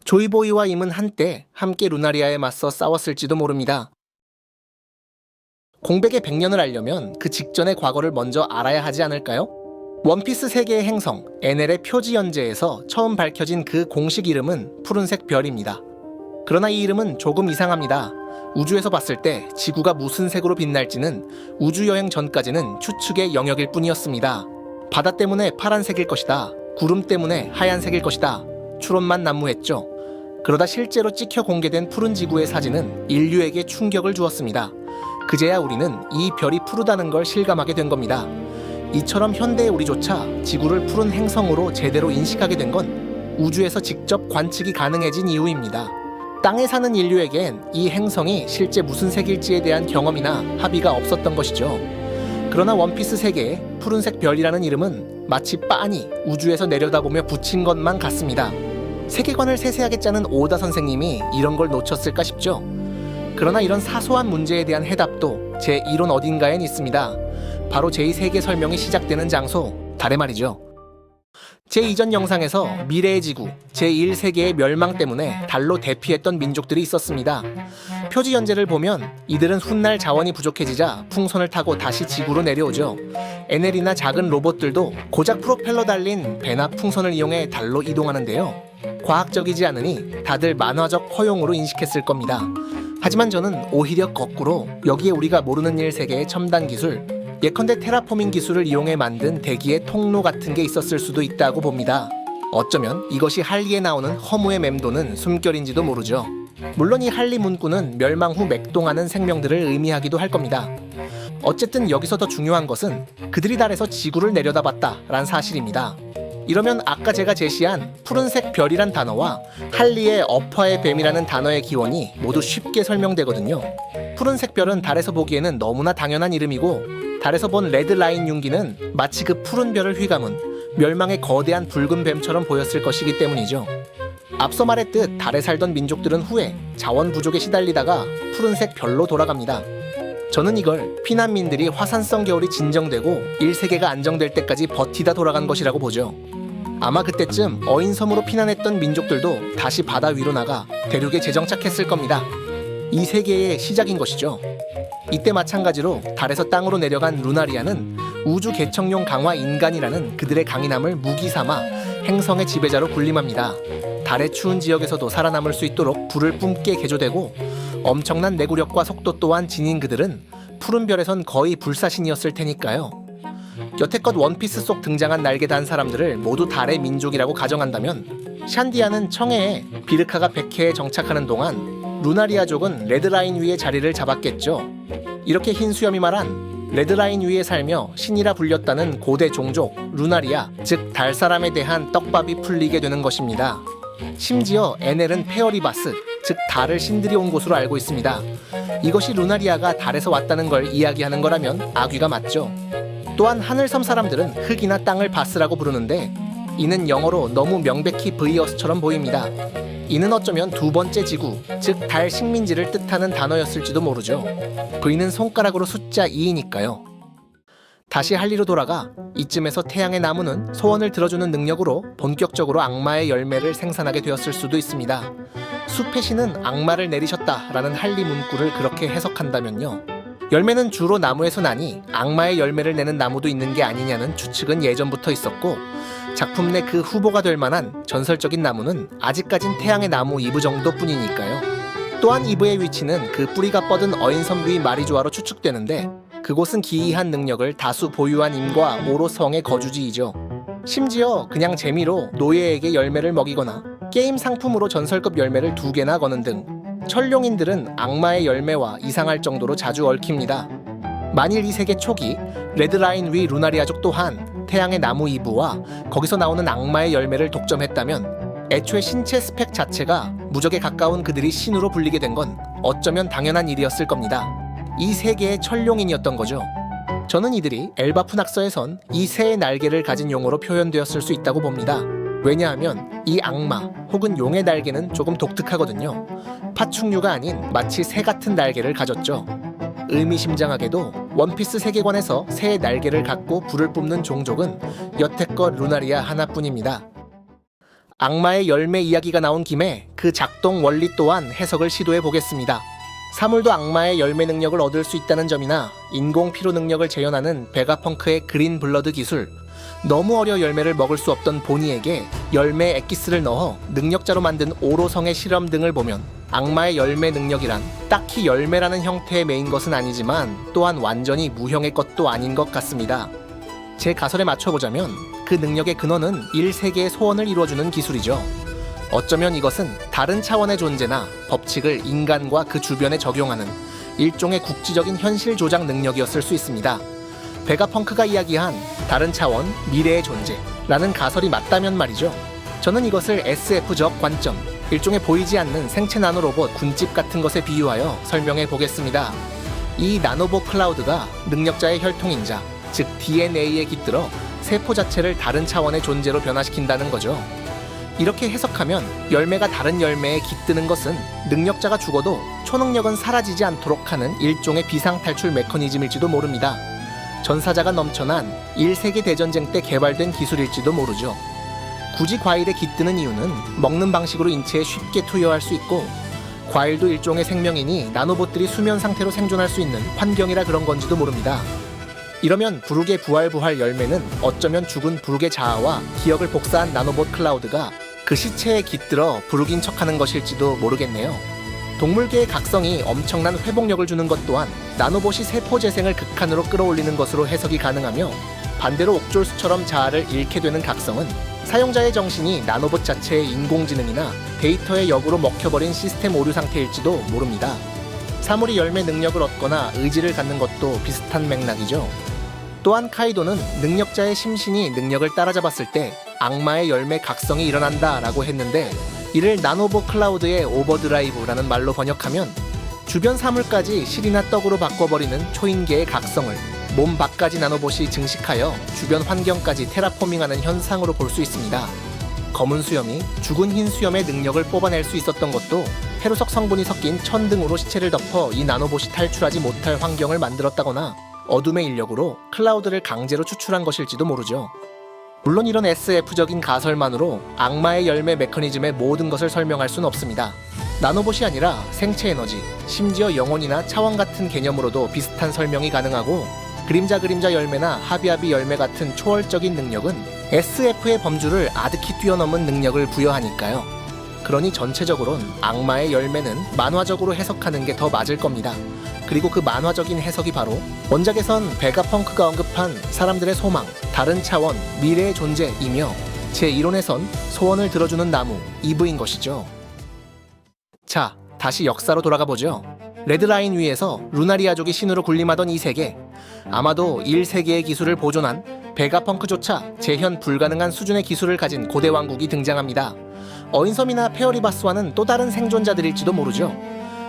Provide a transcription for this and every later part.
조이보이와 임은 한때 함께 루나리아에 맞서 싸웠을지도 모릅니다. 공백의 100년을 알려면 그 직전의 과거를 먼저 알아야 하지 않을까요? 원피스 세계의 행성 NL의 표지 연재에서 처음 밝혀진 그 공식 이름은 푸른색 별입니다. 그러나 이 이름은 조금 이상합니다. 우주에서 봤을 때 지구가 무슨 색으로 빛날지는 우주여행 전까지는 추측의 영역일 뿐이었습니다. 바다 때문에 파란색일 것이다. 구름 때문에 하얀색일 것이다. 추론만 난무했죠. 그러다 실제로 찍혀 공개된 푸른 지구의 사진은 인류에게 충격을 주었습니다. 그제야 우리는 이 별이 푸르다는 걸 실감하게 된 겁니다. 이처럼 현대의 우리조차 지구를 푸른 행성으로 제대로 인식하게 된 건 우주에서 직접 관측이 가능해진 이유입니다. 땅에 사는 인류에겐 이 행성이 실제 무슨 색일지에 대한 경험이나 합의가 없었던 것이죠. 그러나 원피스 세계에 푸른색 별이라는 이름은 마치 빤히 우주에서 내려다보며 붙인 것만 같습니다. 세계관을 세세하게 짜는 오다 선생님이 이런 걸 놓쳤을까 싶죠. 그러나 이런 사소한 문제에 대한 해답도 제 이론 어딘가엔 있습니다. 바로 제2세계 설명이 시작되는 장소, 달에 말이죠. 제2전 영상에서 미래의 지구, 제1세계의 멸망 때문에 달로 대피했던 민족들이 있었습니다. 표지 연재를 보면 이들은 훗날 자원이 부족해지자 풍선을 타고 다시 지구로 내려오죠. NL이나 작은 로봇들도 고작 프로펠러 달린 배나 풍선을 이용해 달로 이동하는데요. 과학적이지 않으니 다들 만화적 허용으로 인식했을 겁니다. 하지만 저는 오히려 거꾸로 여기에 우리가 모르는 일 세계의 첨단 기술, 예컨대 테라포밍 기술을 이용해 만든 대기의 통로 같은 게 있었을 수도 있다고 봅니다. 어쩌면 이것이 할리에 나오는 허무의 맴도는 숨결인지도 모르죠. 물론 이 할리 문구는 멸망 후 맥동하는 생명들을 의미하기도 할 겁니다. 어쨌든 여기서 더 중요한 것은 그들이 달에서 지구를 내려다봤다 라는 사실입니다. 이러면 아까 제가 제시한 푸른색 별이란 단어와 할리의 어퍼의 뱀이라는 단어의 기원이 모두 쉽게 설명되거든요. 푸른색 별은 달에서 보기에는 너무나 당연한 이름이고, 달에서 본 레드라인 융기는 마치 그 푸른 별을 휘감은 멸망의 거대한 붉은 뱀처럼 보였을 것이기 때문이죠. 앞서 말했듯 달에 살던 민족들은 후에 자원 부족에 시달리다가 푸른색 별로 돌아갑니다. 저는 이걸 피난민들이 화산성 겨울이 진정되고 1세계가 안정될 때까지 버티다 돌아간 것이라고 보죠. 아마 그때쯤 어인섬으로 피난했던 민족들도 다시 바다 위로 나가 대륙에 재정착했을 겁니다. 이 세계의 시작인 것이죠. 이때 마찬가지로 달에서 땅으로 내려간 루나리아는 우주 개척용 강화 인간이라는 그들의 강인함을 무기 삼아 행성의 지배자로 군림합니다. 달의 추운 지역에서도 살아남을 수 있도록 불을 뿜게 개조되고, 엄청난 내구력과 속도 또한 지닌 그들은 푸른 별에선 거의 불사신이었을 테니까요. 여태껏 원피스 속 등장한 날개 단 사람들을 모두 달의 민족이라고 가정한다면, 샨디아는 청해에 비르카가 백해에 정착하는 동안 루나리아족은 레드라인 위에 자리를 잡았겠죠. 이렇게 흰 수염이 말한 레드라인 위에 살며 신이라 불렸다는 고대 종족 루나리아, 즉 달사람에 대한 떡밥이 풀리게 되는 것입니다. 심지어 NL은 페어리바스, 즉 달을 신들이 온 곳으로 알고 있습니다. 이것이 루나리아가 달에서 왔다는 걸 이야기하는 거라면 아귀가 맞죠. 또한 하늘섬 사람들은 흙이나 땅을 바스라고 부르는데, 이는 영어로 너무 명백히 브이어스처럼 보입니다. 이는 어쩌면 두 번째 지구, 즉 달 식민지를 뜻하는 단어였을지도 모르죠. V는 손가락으로 숫자 2이니까요. 다시 할리로 돌아가 이쯤에서 태양의 나무는 소원을 들어주는 능력으로 본격적으로 악마의 열매를 생산하게 되었을 수도 있습니다. 숲의 신은 악마를 내리셨다라는 할리 문구를 그렇게 해석한다면요, 열매는 주로 나무에서 나니 악마의 열매를 내는 나무도 있는 게 아니냐는 추측은 예전부터 있었고, 작품 내 그 후보가 될 만한 전설적인 나무는 아직까진 태양의 나무 이브 정도뿐이니까요. 또한 이브의 위치는 그 뿌리가 뻗은 어인섬 위 마리조아로 추측되는데, 그곳은 기이한 능력을 다수 보유한 임과 오로성의 거주지이죠. 심지어 그냥 재미로 노예에게 열매를 먹이거나 게임 상품으로 전설급 열매를 2개나 거는 등 천룡인들은 악마의 열매와 이상할 정도로 자주 얽힙니다. 만일 이 세계 초기 레드라인 위 루나리아족 또한 태양의 나무 이브와 거기서 나오는 악마의 열매를 독점했다면, 애초에 신체 스펙 자체가 무적에 가까운 그들이 신으로 불리게 된 건 어쩌면 당연한 일이었을 겁니다. 이 세계의 천룡인이었던 거죠. 저는 이들이 엘바프 낙서에선 이 새의 날개를 가진 용어로 표현되었을 수 있다고 봅니다. 왜냐하면 이 악마 혹은 용의 날개는 조금 독특하거든요. 파충류가 아닌 마치 새 같은 날개를 가졌죠. 의미심장하게도 원피스 세계관에서 새의 날개를 갖고 불을 뿜는 종족은 여태껏 루나리아 하나뿐입니다. 악마의 열매 이야기가 나온 김에 그 작동 원리 또한 해석을 시도해 보겠습니다. 사물도 악마의 열매 능력을 얻을 수 있다는 점이나 인공 피로 능력을 재현하는 베가펑크의 그린 블러드 기술, 너무 어려 열매를 먹을 수 없던 보니에게 열매 엑기스를 넣어 능력자로 만든 오로성의 실험 등을 보면 악마의 열매 능력이란 딱히 열매라는 형태의 매인 것은 아니지만 또한 완전히 무형의 것도 아닌 것 같습니다. 제 가설에 맞춰보자면 그 능력의 근원은 1세계의 소원을 이루어주는 기술이죠. 어쩌면 이것은 다른 차원의 존재나 법칙을 인간과 그 주변에 적용하는 일종의 국지적인 현실 조작 능력이었을 수 있습니다. 베가펑크가 이야기한 다른 차원, 미래의 존재라는 가설이 맞다면 말이죠. 저는 이것을 SF적 관점, 일종의 보이지 않는 생체 나노로봇 군집 같은 것에 비유하여 설명해 보겠습니다. 이 나노봇 클라우드가 능력자의 혈통인자, 즉 DNA에 깃들어 세포 자체를 다른 차원의 존재로 변화시킨다는 거죠. 이렇게 해석하면 열매가 다른 열매에 깃드는 것은 능력자가 죽어도 초능력은 사라지지 않도록 하는 일종의 비상탈출 메커니즘일지도 모릅니다. 전사자가 넘쳐난 1세계 대전쟁 때 개발된 기술일지도 모르죠. 굳이 과일에 깃드는 이유는 먹는 방식으로 인체에 쉽게 투여할 수 있고, 과일도 일종의 생명이니 나노봇들이 수면 상태로 생존할 수 있는 환경이라 그런 건지도 모릅니다. 이러면 부룩의 부활 열매는 어쩌면 죽은 부룩의 자아와 기억을 복사한 나노봇 클라우드가 그 시체에 깃들어 부룩인 척하는 것일지도 모르겠네요. 동물계의 각성이 엄청난 회복력을 주는 것 또한 나노봇이 세포 재생을 극한으로 끌어올리는 것으로 해석이 가능하며, 반대로 옥졸수처럼 자아를 잃게 되는 각성은 사용자의 정신이 나노봇 자체의 인공지능이나 데이터의 역으로 먹혀버린 시스템 오류 상태일지도 모릅니다. 사물이 열매 능력을 얻거나 의지를 갖는 것도 비슷한 맥락이죠. 또한 카이도는 능력자의 심신이 능력을 따라잡았을 때 악마의 열매 각성이 일어난다 라고 했는데, 이를 나노봇 클라우드의 오버드라이브라는 말로 번역하면 주변 사물까지 실이나 떡으로 바꿔버리는 초인계의 각성을 몸 밖까지 나노봇이 증식하여 주변 환경까지 테라포밍하는 현상으로 볼 수 있습니다. 검은 수염이 죽은 흰 수염의 능력을 뽑아낼 수 있었던 것도 페루석 성분이 섞인 천 등으로 시체를 덮어 이 나노봇이 탈출하지 못할 환경을 만들었다거나 어둠의 인력으로 클라우드를 강제로 추출한 것일지도 모르죠. 물론 이런 SF적인 가설만으로 악마의 열매 메커니즘의 모든 것을 설명할 수는 없습니다. 나노봇이 아니라 생체 에너지, 심지어 영혼이나 차원 같은 개념으로도 비슷한 설명이 가능하고, 그림자 열매나 하비하비 열매 같은 초월적인 능력은 SF의 범주를 아득히 뛰어넘은 능력을 부여하니까요. 그러니 전체적으론 악마의 열매는 만화적으로 해석하는 게 더 맞을 겁니다. 그리고 그 만화적인 해석이 바로 원작에선 베가펑크가 언급한 사람들의 소망, 다른 차원, 미래의 존재이며, 제 이론에선 소원을 들어주는 나무, 이브인 것이죠. 자, 다시 역사로 돌아가 보죠. 레드라인 위에서 루나리아족이 신으로 군림하던 이 세계, 아마도 1세계의 기술을 보존한 베가펑크조차 재현 불가능한 수준의 기술을 가진 고대 왕국이 등장합니다. 어인섬이나 페어리바스와는 또 다른 생존자들일지도 모르죠.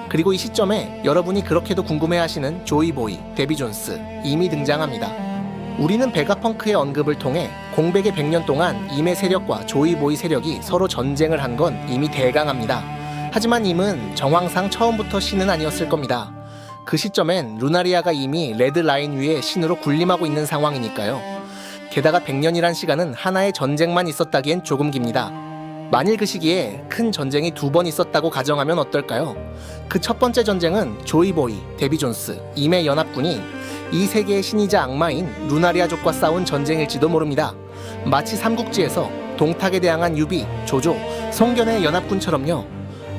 그리고 이 시점에 여러분이 그렇게도 궁금해하시는 조이보이, 데비 존스 이미 등장합니다. 우리는 베가펑크의 언급을 통해 공백의 100년 동안 임의 세력과 조이보이 세력이 서로 전쟁을 한 건 이미 대강합니다. 하지만 임은 정황상 처음부터 신은 아니었을 겁니다. 그 시점엔 루나리아가 이미 레드라인 위에 신으로 군림하고 있는 상황이니까요. 게다가 100년이란 시간은 하나의 전쟁만 있었다기엔 조금 깁니다. 만일 그 시기에 큰 전쟁이 2번 있었다고 가정하면 어떨까요? 그 첫 번째 전쟁은 조이보이, 데비 존스, 임의 연합군이 이 세계의 신이자 악마인 루나리아족과 싸운 전쟁일지도 모릅니다. 마치 삼국지에서 동탁에 대항한 유비, 조조, 송견의 연합군처럼요.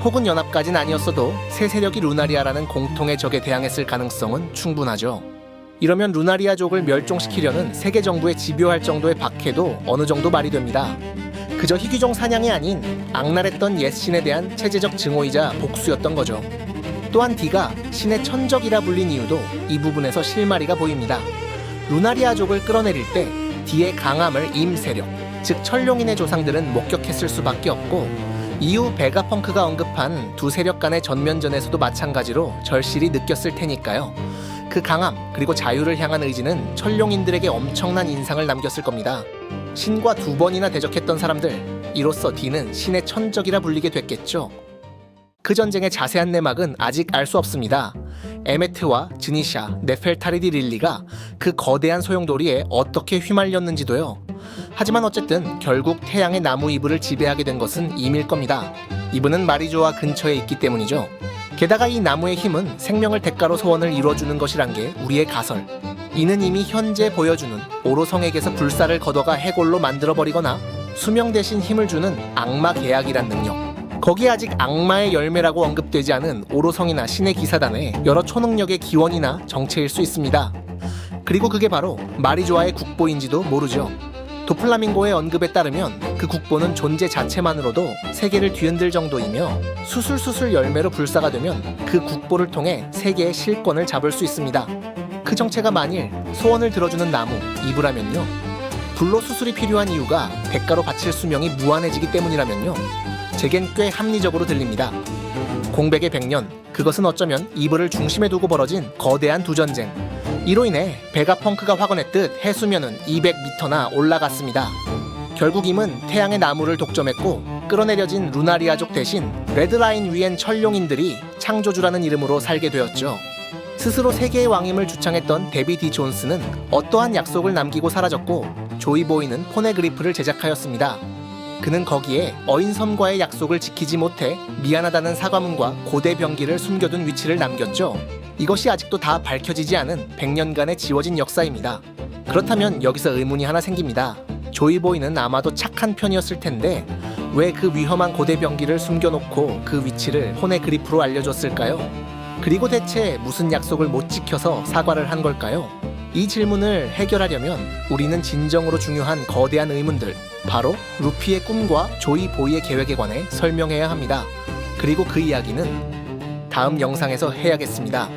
혹은 연합까진 아니었어도 세 세력이 루나리아라는 공통의 적에 대항했을 가능성은 충분하죠. 이러면 루나리아족을 멸종시키려는 세계 정부에 집요할 정도의 박해도 어느 정도 말이 됩니다. 그저 희귀종 사냥이 아닌 악랄했던 옛 신에 대한 체제적 증오이자 복수였던 거죠. 또한 D가 신의 천적이라 불린 이유도 이 부분에서 실마리가 보입니다. 루나리아족을 끌어내릴 때 D의 강함을 임 세력, 즉 천룡인의 조상들은 목격했을 수밖에 없고, 이후 베가펑크가 언급한 두 세력 간의 전면전에서도 마찬가지로 절실히 느꼈을 테니까요. 그 강함 그리고 자유를 향한 의지는 천룡인들에게 엄청난 인상을 남겼을 겁니다. 신과 2번이나 대적했던 사람들, 이로써 D는 신의 천적이라 불리게 됐겠죠. 그 전쟁의 자세한 내막은 아직 알 수 없습니다. 에메트와 즈니샤, 네펠타리디 릴리가 그 거대한 소용돌이에 어떻게 휘말렸는지도요. 하지만 어쨌든 결국 태양의 나무 이불을 지배하게 된 것은 임일 겁니다. 이분은 마리조아 근처에 있기 때문이죠. 게다가 이 나무의 힘은 생명을 대가로 소원을 이뤄주는 것이란 게 우리의 가설. 이는 이미 현재 보여주는 오로성에게서 불사를 걷어가 해골로 만들어버리거나 수명 대신 힘을 주는 악마 계약이란 능력. 거기에 아직 악마의 열매라고 언급되지 않은 오로성이나 신의 기사단의 여러 초능력의 기원이나 정체일 수 있습니다. 그리고 그게 바로 마리조아의 국보인지도 모르죠. 도플라밍고의 언급에 따르면 그 국보는 존재 자체만으로도 세계를 뒤흔들 정도이며 수술수술 열매로 불사가 되면 그 국보를 통해 세계의 실권을 잡을 수 있습니다. 그 정체가 만일 소원을 들어주는 나무, 이브라면요. 불로 수술이 필요한 이유가 대가로 바칠 수명이 무한해지기 때문이라면요. 제겐 꽤 합리적으로 들립니다. 공백의 100년, 그것은 어쩌면 이브를 중심에 두고 벌어진 거대한 두전쟁. 이로 인해 베가펑크가 확언했듯 해수면은 200m나 올라갔습니다. 결국 임은 태양의 나무를 독점했고 끌어내려진 루나리아족 대신 레드라인 위엔 천룡인들이 창조주라는 이름으로 살게 되었죠. 스스로 세계의 왕임을 주창했던 데비 디 존스는 어떠한 약속을 남기고 사라졌고 조이보이는 포네그리프를 제작하였습니다. 그는 거기에 어인섬과의 약속을 지키지 못해 미안하다는 사과문과 고대 병기를 숨겨둔 위치를 남겼죠. 이것이 아직도 다 밝혀지지 않은 100년간의 지워진 역사입니다. 그렇다면 여기서 의문이 하나 생깁니다. 조이보이는 아마도 착한 편이었을 텐데 왜 그 위험한 고대 병기를 숨겨놓고 그 위치를 포네그리프로 알려줬을까요? 그리고 대체 무슨 약속을 못 지켜서 사과를 한 걸까요? 이 질문을 해결하려면 우리는 진정으로 중요한 거대한 의문들, 바로 루피의 꿈과 조이보이의 계획에 관해 설명해야 합니다. 그리고 그 이야기는 다음 영상에서 해야겠습니다.